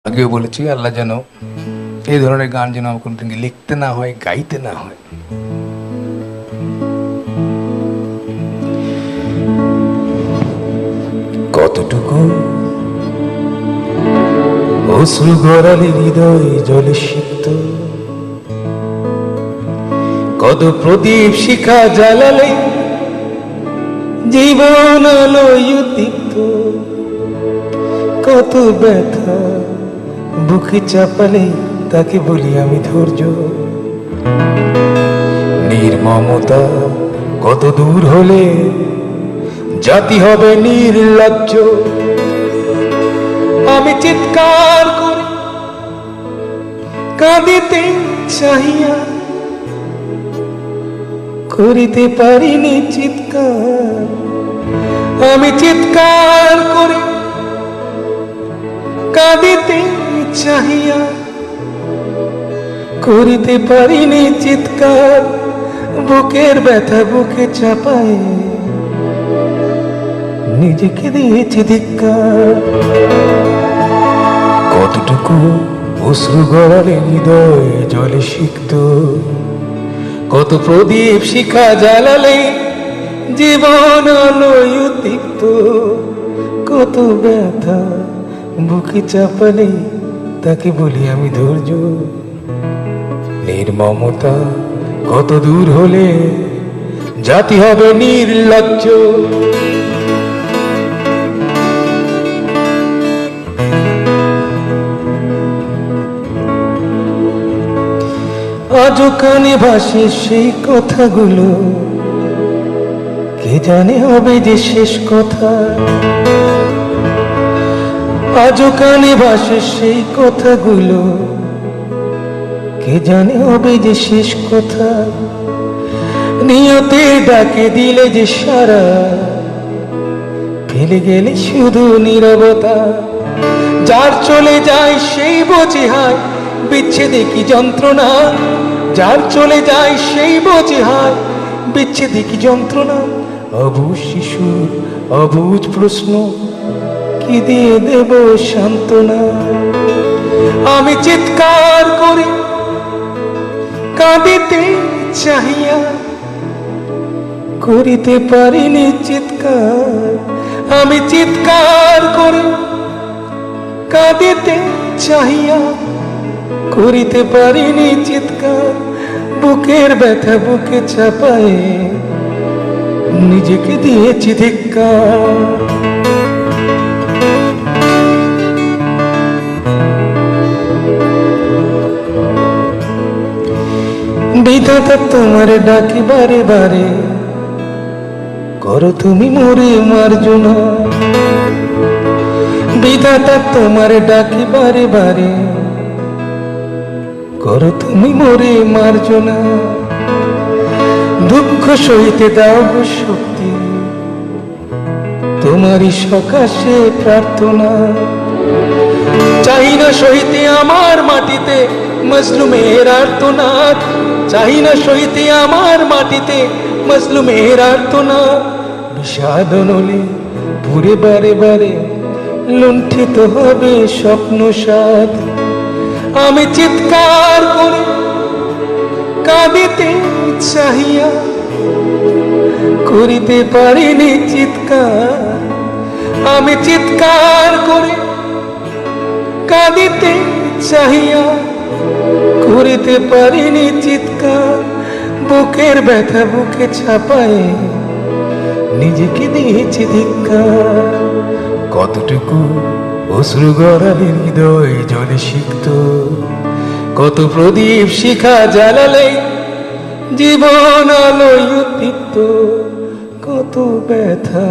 আগেও বলেছি আল্লাহ যেন এই ধরনের গান যেন আমার কোনোদিন লিখতে না হয়, গাইতে না হয়। কতটুকু অশ্রু গড়ালে হৃদয় জলে সিক্ত, কত প্রদীপ শিখা জ্বালালে জীবন আলোয় উদ্দীপ্ত, কত ব্যথা বুকে চাপালে তাকে বলি আমি ধৈর্য। নির্মমতা কত দূর হলে জাতি হবে নির্লজ্জ। আমি চিৎকার করে কাঁদিতে চাহিয়া করিতে পারিনি চিৎকার। আমি চিৎকার করে কাঁদিতে চাহিয়া করিতে পারিনি চিৎকার। বুকের ব্যথা বুকে চাপায় নিজেকে দিয়েছি ধিক্কার। কতটুকু অশ্রু গড়ালে হৃদয় জলে সিক্ত, কত প্রদীপ শিখা জ্বালালে জীবন আলোয় উদ্দীপ্ত, কত ব্যথা বুকে চাপালে তাকে বলি আমি ধৈর্য। নির্মমতা কত দূর হলে জাতি হবে নির্লজ্জ। আজও কানে ভাসে সেই কথাগুলো, কে জানে হবে যে শেষ কথা। আজও কানে ভাসে সেই কথাগুলো, কে জানে হবে যে শেষ কথা। নিয়তে ডাকে দিলে যে সারা, ফেলে গেলে শুধু নীরবতা। যার চলে যায় সেই বোঝে হায় বিচ্ছেদে কি যন্ত্রণা। যার চলে যায় সেই বোঝে হায় বিচ্ছেদে কি যন্ত্রণা। অবুঝ শিশুর অবুঝ প্রশ্ন, কি দিয়ে দেব সান্ত্বনা। আমি চিৎকার করে কাঁদিতে চাহিয়া করিতে পারিনি চিৎকার। আমি চিৎকার করে কাঁদিতে চাহিয়া করিতে পারিনি চিৎকার। বুকের ব্যথা বুকে চাপায় নিজেকে দিয়েছি ধিক্কার। বিধাতা তোমার ডাকি বারে বারে, করো তুমি মোরে মার্জনা। বিধাতা তোমার ডাকি বারে বারে, করো তুমি মোরে মার্জনা। দুঃখ সইতে দাও গো শক্তি, তোমারই সকাশে প্রার্থনা। চাই না সইতে আমার মাটিতে মজলুমের আর্তনাদ। চাই না সইতে আমার মাটিতে মজলুমের আর্তনাদ। বিষাদ নলে পুরে বারে বারে লুণ্ঠিত হবে স্বপ্ন সাদ। আমি চিৎকার করে কাঁদিতে চাহিয়া করিতে পারিনি চিৎকার। আমি চিৎকার করে কাঁদিতে চাহিয়া করিতে পারিনি চিৎকার। বুকের ব্যথা বুকে চাপায় নিজেকে দিয়েছি ধিক্কার। কতটুকু অশ্রু গড়ালে হৃদয় জলে সিক্ত, কত প্রদীপ শিখা জ্বালালে জীবন আলোয় উদ্দীপ্ত, কত ব্যথা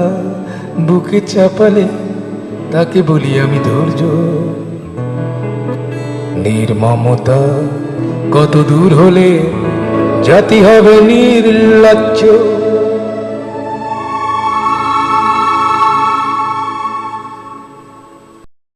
বুকে চাপালে তাকে বলি আমি ধৈর্য। নির্মমতা কত দূর হলে জাতি হবে নির্লজ্জ।